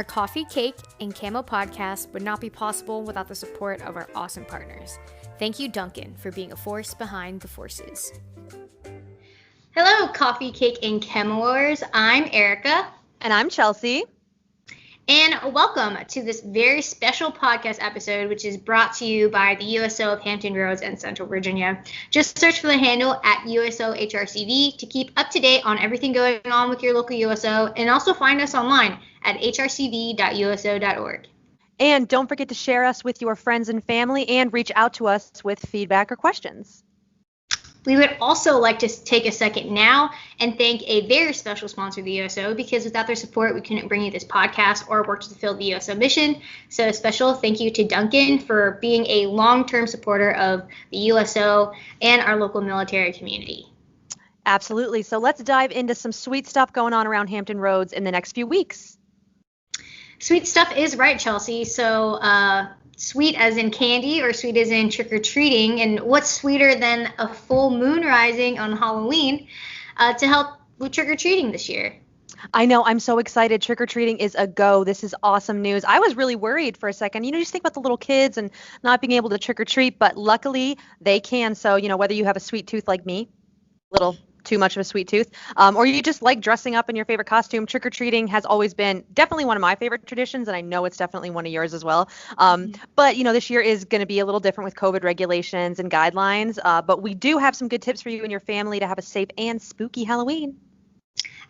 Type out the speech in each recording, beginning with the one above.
Our Coffee, Cake, and Camo podcast would not be possible without the support of our awesome partners. Thank you, Dunkin, for being a force behind the forces. Hello, Coffee, Cake, and Camoers. I'm Erica. And I'm Chelsea. And welcome to this very special podcast episode, which is brought to you by the USO of Hampton Roads and Central Virginia. Just search for the handle at USO HRCV to keep up to date on everything going on with your local USO, and also find us online at hrcv.uso.org. And don't forget to share us with your friends and family and reach out to us with feedback or questions. We would also like to take a second now and thank a very special sponsor of the USO, because without their support, we couldn't bring you this podcast or work to fulfill the USO mission. So a special thank you to Dunkin for being a long-term supporter of the USO and our local military community. Absolutely. So let's dive into some sweet stuff going on around Hampton Roads in the next few weeks. Sweet stuff is right, Chelsea. So sweet as in candy, or sweet as in trick-or-treating. And what's sweeter than a full moon rising on Halloween to help with trick-or-treating this year? I know. I'm so excited. Trick-or-treating is a go. This is awesome news. I was really worried for a second. Just think about the little kids and not being able to trick-or-treat, but luckily they can. So, whether you have a sweet tooth like me, little too much of a sweet tooth, or you just like dressing up in your favorite costume, trick-or-treating has always been definitely one of my favorite traditions, and I know it's definitely one of yours as well. But this year is going to be a little different with COVID regulations and guidelines, but we do have some good tips for you and your family to have a safe and spooky Halloween.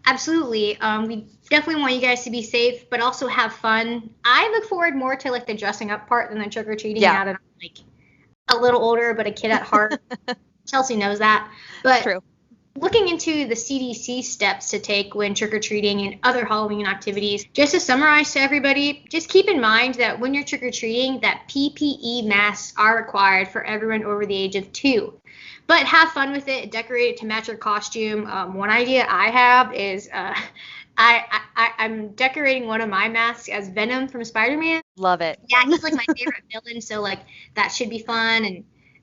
Absolutely. We definitely want you guys to be safe, but also have fun. I look forward more to the dressing up part than the trick-or-treating now that I'm a little older, but a kid at heart. Chelsea knows that. But true. Looking into the CDC steps to take when trick-or-treating and other Halloween activities, just to summarize to everybody, just keep in mind that when you're trick-or-treating, that PPE masks are required for everyone over the age of 2. But have fun with it, decorate it to match your costume. One idea I have is I'm decorating one of my masks as Venom from Spider-Man. Love it. Yeah, he's my favorite villain, so that should be fun.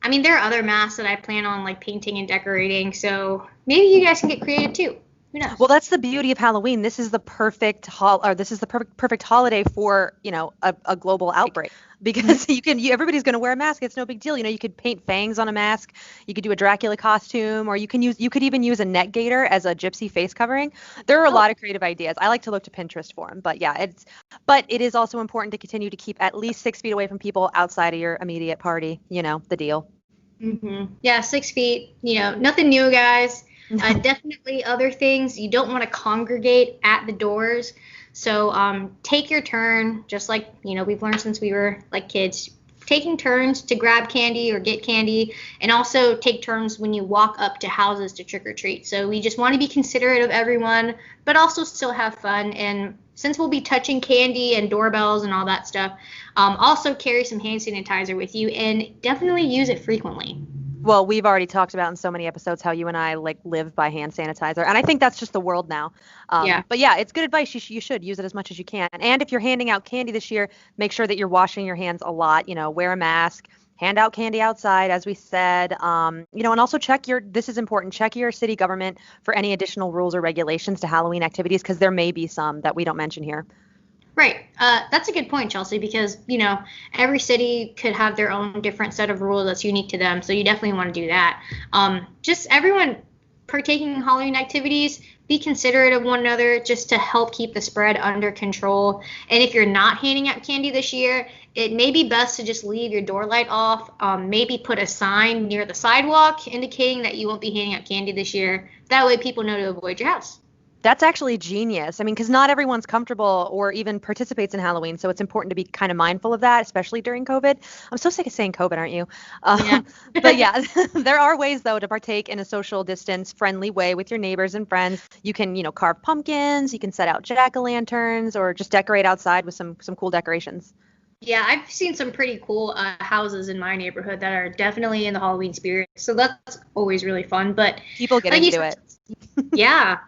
And there are other masks that I plan on painting and decorating, so maybe you guys can get creative too. Who knows? Well, that's the beauty of Halloween. This is the perfect perfect holiday for a global outbreak, because everybody's going to wear a mask. It's no big deal. You could paint fangs on a mask. You could do a Dracula costume, or you could even use a net gator as a gypsy face covering. There are a lot of creative ideas. I like to look to Pinterest for them, but yeah, but it is also important to continue to keep at least 6 feet away from people outside of your immediate party. The deal. Mm-hmm. Yeah, 6 feet. Nothing new, guys. Definitely other things. You don't want to congregate at the doors. So take your turn, just like, we've learned since we were kids, taking turns to grab candy or get candy, and also take turns when you walk up to houses to trick or treat. So we just want to be considerate of everyone, but also still have fun. And since we'll be touching candy and doorbells and all that stuff, also carry some hand sanitizer with you, and definitely use it frequently. Well, we've already talked about in so many episodes how you and I live by hand sanitizer. And I think that's just the world now. But yeah, it's good advice. You should use it as much as you can. And if you're handing out candy this year, make sure that you're washing your hands a lot. Wear a mask, hand out candy outside, as we said. And also this is important, check your city government for any additional rules or regulations to Halloween activities, because there may be some that we don't mention here. Right. That's a good point, Chelsea, because, every city could have their own different set of rules that's unique to them. So you definitely want to do that. Just everyone partaking in Halloween activities, be considerate of one another just to help keep the spread under control. And if you're not handing out candy this year, it may be best to just leave your door light off. Maybe put a sign near the sidewalk indicating that you won't be handing out candy this year. That way people know to avoid your house. That's actually genius. Because not everyone's comfortable or even participates in Halloween. So it's important to be kind of mindful of that, especially during COVID. I'm so sick of saying COVID, aren't you? Yeah. But yeah, there are ways, though, to partake in a social distance friendly way with your neighbors and friends. You can, carve pumpkins. You can set out jack-o'-lanterns, or just decorate outside with some cool decorations. Yeah, I've seen some pretty cool houses in my neighborhood that are definitely in the Halloween spirit. So that's always really fun. But people get into it. Yeah.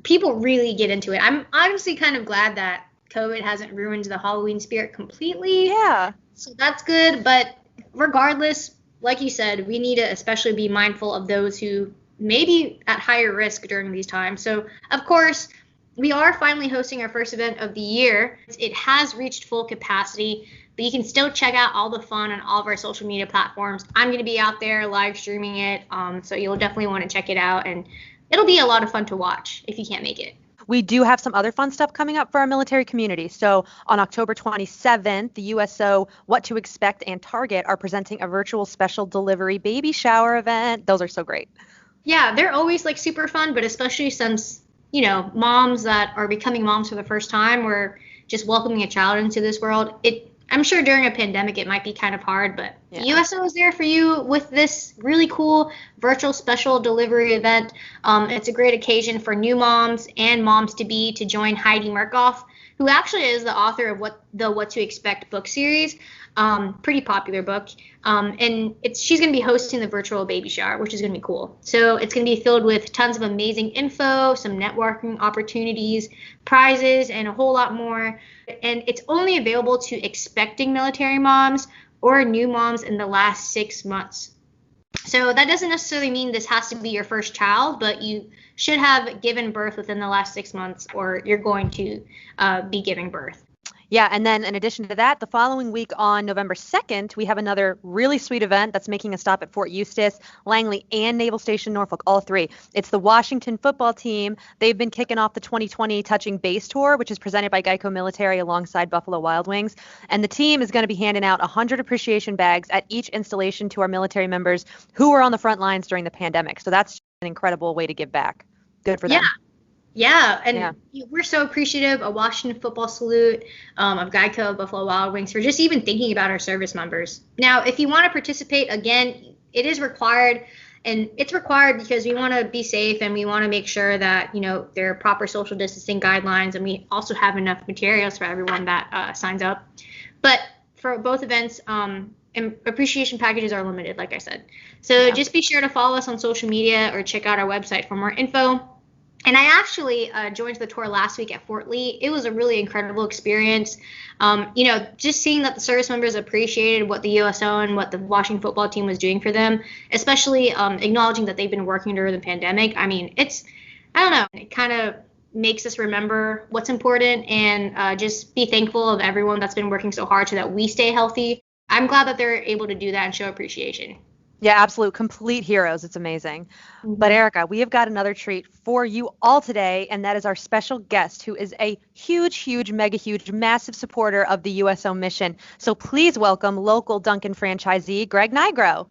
People really get into it. I'm honestly kind of glad that COVID hasn't ruined the Halloween spirit completely. Yeah. So that's good. But regardless, like you said, we need to especially be mindful of those who may be at higher risk during these times. So, of course, we are finally hosting our first event of the year. It has reached full capacity, but you can still check out all the fun on all of our social media platforms. I'm going to be out there live streaming it, so you'll definitely want to check it out, and it'll be a lot of fun to watch if you can't make it. We do have some other fun stuff coming up for our military community. So on October 27th, the USO What to Expect and Target are presenting a virtual special delivery baby shower event. Those are so great. Yeah, they're always like super fun, but especially since, moms that are becoming moms for the first time or just welcoming a child into this world, I'm sure during a pandemic it might be kind of hard, but the USO is there for you with this really cool virtual special delivery event. It's a great occasion for new moms and moms-to-be to join Heidi Murkoff, who actually is the author of What to Expect book series. Pretty popular book. And she's going to be hosting the virtual baby shower, which is going to be cool. So it's going to be filled with tons of amazing info, some networking opportunities, prizes, and a whole lot more. And it's only available to expecting military moms or new moms in the last 6 months. So that doesn't necessarily mean this has to be your first child, but you should have given birth within the last 6 months, or you're going to be giving birth. Yeah, and then in addition to that, the following week on November 2nd, we have another really sweet event that's making a stop at Fort Eustis, Langley, and Naval Station Norfolk, all three. It's the Washington football team. They've been kicking off the 2020 Touching Base Tour, which is presented by Geico Military alongside Buffalo Wild Wings. And the team is going to be handing out 100 appreciation bags at each installation to our military members who were on the front lines during the pandemic. So that's an incredible way to give back. Good for them. Yeah, and we're so appreciative of Washington Football Salute, of Geico, Buffalo Wild Wings, for just even thinking about our service members. Now, if you want to participate, again, it is required, and it's required because we want to be safe and we want to make sure that, there are proper social distancing guidelines, and we also have enough materials for everyone that signs up. But for both events, and appreciation packages are limited, like I said. So just be sure to follow us on social media or check out our website for more info. And I actually joined the tour last week at Fort Lee. It was a really incredible experience. Just seeing that the service members appreciated what the USO and what the Washington football team was doing for them, especially acknowledging that they've been working during the pandemic. I mean, it kind of makes us remember what's important and just be thankful of everyone that's been working so hard so that we stay healthy. I'm glad that they're able to do that and show appreciation. Yeah, absolute complete heroes. It's amazing. Mm-hmm. But Erica, we have got another treat for you all today, and that is our special guest, who is a huge, mega huge, massive supporter of the USO mission. So please welcome local Dunkin franchisee, Gregg Nigro.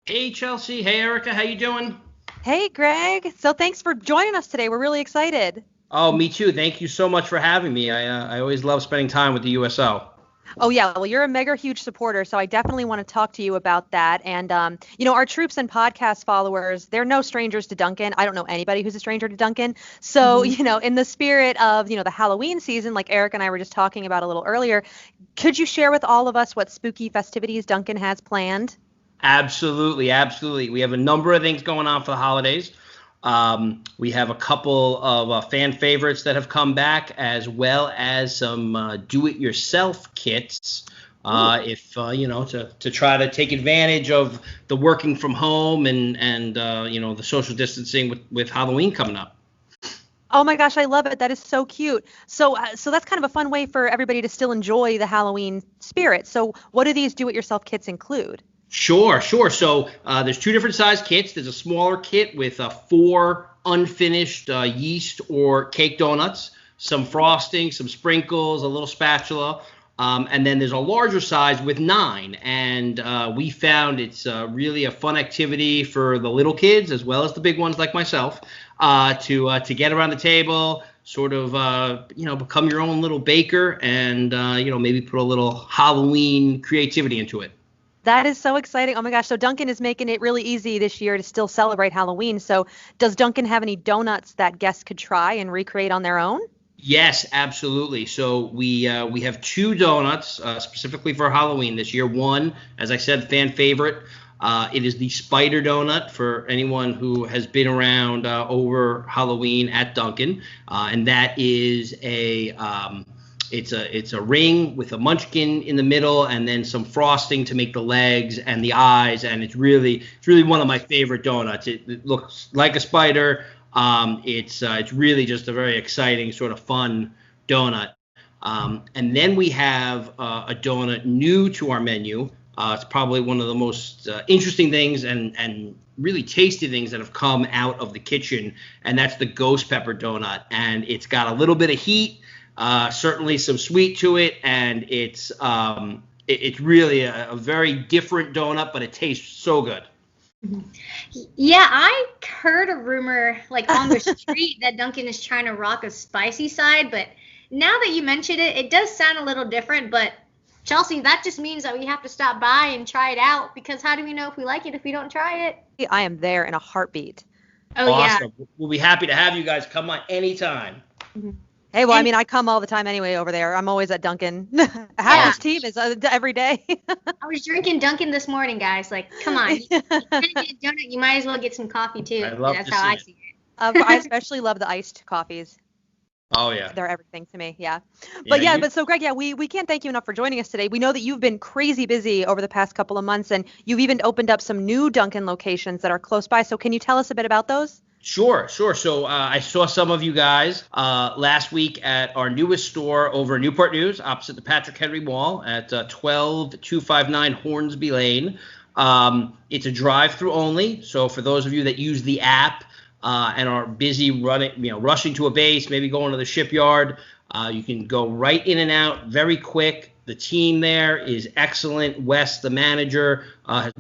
Hey, Chelsea. Hey, Erica. How you doing? Hey, Gregg. So thanks for joining us today. We're really excited. Oh, me too. Thank you so much for having me. I always love spending time with the USO. Oh, yeah. Well, you're a mega huge supporter, so I definitely want to talk to you about that. And, our troops and podcast followers, they're no strangers to Dunkin. I don't know anybody who's a stranger to Dunkin. So, in the spirit of, the Halloween season, like Eric and I were just talking about a little earlier, could you share with all of us what spooky festivities Dunkin has planned? Absolutely. We have a number of things going on for the holidays. We have a couple of fan favorites that have come back, as well as some do-it-yourself kits. To try to take advantage of the working from home and the social distancing with Halloween coming up. Oh my gosh, I love it. That is so cute. So that's kind of a fun way for everybody to still enjoy the Halloween spirit. So what do these do-it-yourself kits include? Sure. So there's two different size kits. There's a smaller kit with 4 unfinished yeast or cake donuts, some frosting, some sprinkles, a little spatula. And then there's a larger size with 9. And we found it's really a fun activity for the little kids as well as the big ones like myself to get around the table, sort of, become your own little baker and, maybe put a little Halloween creativity into it. That is so exciting. Oh my gosh. So Dunkin is making it really easy this year to still celebrate Halloween. So does Dunkin have any donuts that guests could try and recreate on their own? Yes, absolutely. So we have 2 donuts specifically for Halloween this year. One, as I said, fan favorite. It is the spider donut for anyone who has been around over Halloween at Dunkin. And that is It's a ring with a munchkin in the middle and then some frosting to make the legs and the eyes, and it's really one of my favorite donuts. It looks like a spider, It's really just a very exciting sort of fun donut. And then we have a donut new to our menu. It's probably one of the most interesting things and really tasty things that have come out of the kitchen, and that's the ghost pepper donut. And it's got a little bit of heat, certainly some sweet to it, and it's really a very different donut, but it tastes so good. Yeah, I heard a rumor like on the street that Dunkin is trying to rock a spicy side, but now that you mentioned it, it does sound a little different. But Chelsea, that just means that we have to stop by and try it out, because how do we know if we like it if we don't try it? I am there in a heartbeat. Oh, Awesome. yeah. We'll be happy to have you guys come on anytime. Hey, well, I mean, I come all the time anyway over there. I'm always at Dunkin. Half this team is every day. I was drinking Dunkin this morning, guys. Like, come on. You can't get a donut, you might as well get some coffee, too. I'd love That's to how see I it. see it. I especially love the iced coffees. Oh, yeah. They're everything to me. Yeah. But so Greg, we can't thank you enough for joining us today. We know that you've been crazy busy over the past couple of months, and you've even opened up some new Dunkin locations that are close by. So can you tell us a bit about those? Sure. So I saw some of you guys last week at our newest store over in Newport News, opposite the Patrick Henry Mall at 12259 Hornsby Lane. It's a drive-through only. So for those of you that use the app and are busy rushing to a base, maybe going to the shipyard, you can go right in and out very quick. The team there is excellent. Wes, the manager, has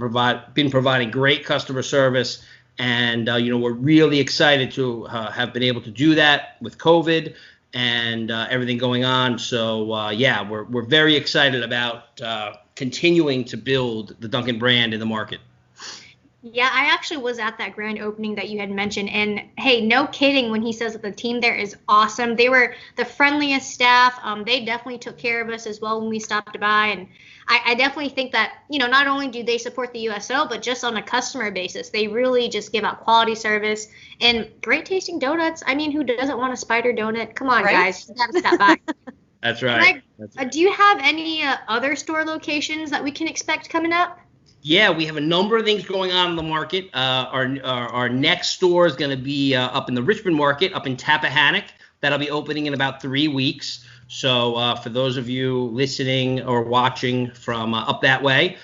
been providing great customer service. And, we're really excited to have been able to do that with COVID and everything going on. So, we're very excited about continuing to build the Dunkin brand in the market. Yeah, I actually was at that grand opening that you had mentioned. And, hey, no kidding when he says that the team there is awesome. They were the friendliest staff. They definitely took care of us as well when we stopped by. And I definitely think that, not only do they support the USO, but just on a customer basis, they really just give out quality service and great tasting donuts. I mean, who doesn't want a spider donut? Come on, guys. You got to stop by. That's right. Do you have any other store locations that we can expect coming up? Yeah, we have a number of things going on in the market. Our next store is going to be up in the Richmond market, up in Tappahannock. That'll be opening in about 3 weeks. So for those of you listening or watching from up that way,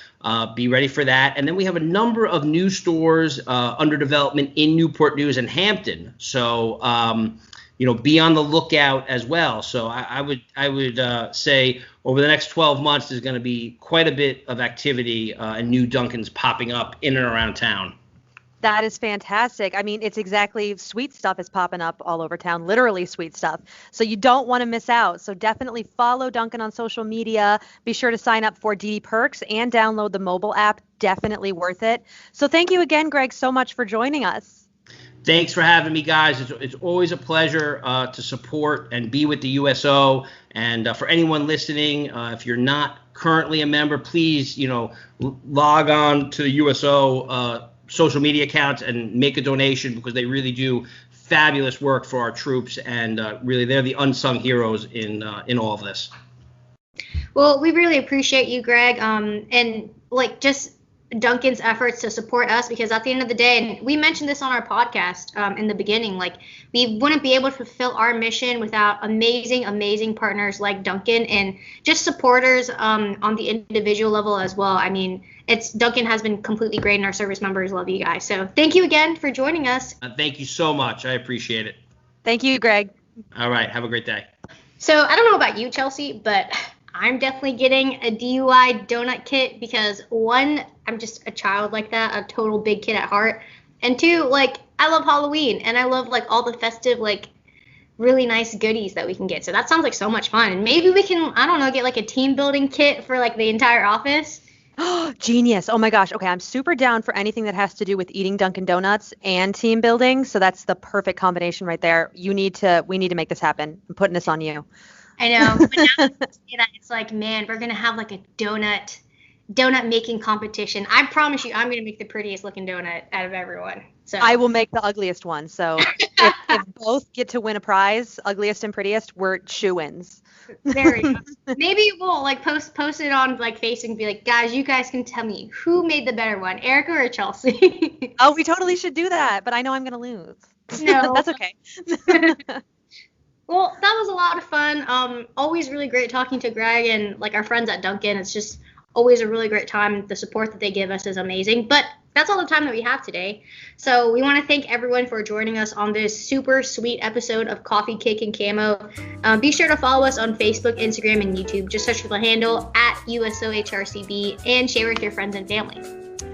be ready for that. And then we have a number of new stores under development in Newport News and Hampton. So be on the lookout as well. So I would say over the next 12 months, there's going to be quite a bit of activity and new Dunkins popping up in and around town. That is fantastic. I mean, it's exactly sweet stuff is popping up all over town, literally sweet stuff. So you don't want to miss out. So definitely follow Dunkin on social media. Be sure to sign up for DD Perks and download the mobile app. Definitely worth it. So thank you again, Greg, so much for joining us. Thanks for having me, guys. It's always a pleasure to support and be with the USO. And for anyone listening, if you're not currently a member, please, log on to the USO social media accounts and make a donation, because they really do fabulous work for our troops, and really they're the unsung heroes in all of this. Well, we really appreciate you, Greg, and just Dunkin's efforts to support us, because at the end of the day, and we mentioned this on our podcast in the beginning, we wouldn't be able to fulfill our mission without amazing partners like Dunkin, and just supporters on the individual level as well. I mean, Dunkin has been completely great, and our service members love you guys. So thank you again for joining us. Thank you so much. I appreciate it. Thank you, Greg. All right. Have a great day. So I don't know about you, Chelsea, but I'm definitely getting a DUI donut kit, because one, I'm just a child like that, a total big kid at heart. And two, I love Halloween, and I love all the festive, really nice goodies that we can get. So that sounds like so much fun. And maybe we can, I don't know, get a team building kit for the entire office. Genius. Oh my gosh. Okay. I'm super down for anything that has to do with eating Dunkin' Donuts and team building. So that's the perfect combination right there. We need to make this happen. I'm putting this on you. I know. But now that it's man, we're going to have a donut making competition. I promise you, I'm going to make the prettiest looking donut out of everyone. So I will make the ugliest one. So if both get to win a prize, ugliest and prettiest, we're shoo-ins. There we go. Maybe we'll post it on Facebook and be guys, you guys can tell me who made the better one, Erica or Chelsea. Oh, we totally should do that, but I know I'm gonna lose. No. That's okay. Well, that was a lot of fun. Always really great talking to Gregg and like our friends at Dunkin. It's just always a really great time. The support that they give us is amazing. But that's all the time that we have today. So we want to thank everyone for joining us on this super sweet episode of Coffee, Cake, and Camo. Be sure to follow us on Facebook, Instagram, and YouTube. Just search for the handle at USO HRCV and share with your friends and family.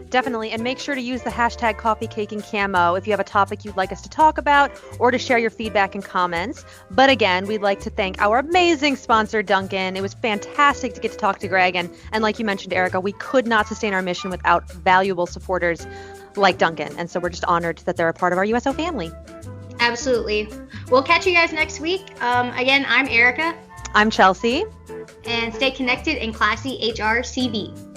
Definitely. And make sure to use the hashtag Coffee, Cake, and Camo if you have a topic you'd like us to talk about or to share your feedback and comments. But again, we'd like to thank our amazing sponsor, Dunkin. It was fantastic to get to talk to Gregg. And like you mentioned, Erica, we could not sustain our mission without valuable supporters like Dunkin. And so we're just honored that they're a part of our USO family. Absolutely. We'll catch you guys next week. Again, I'm Erica. I'm Chelsea. And stay connected and classy HRCV.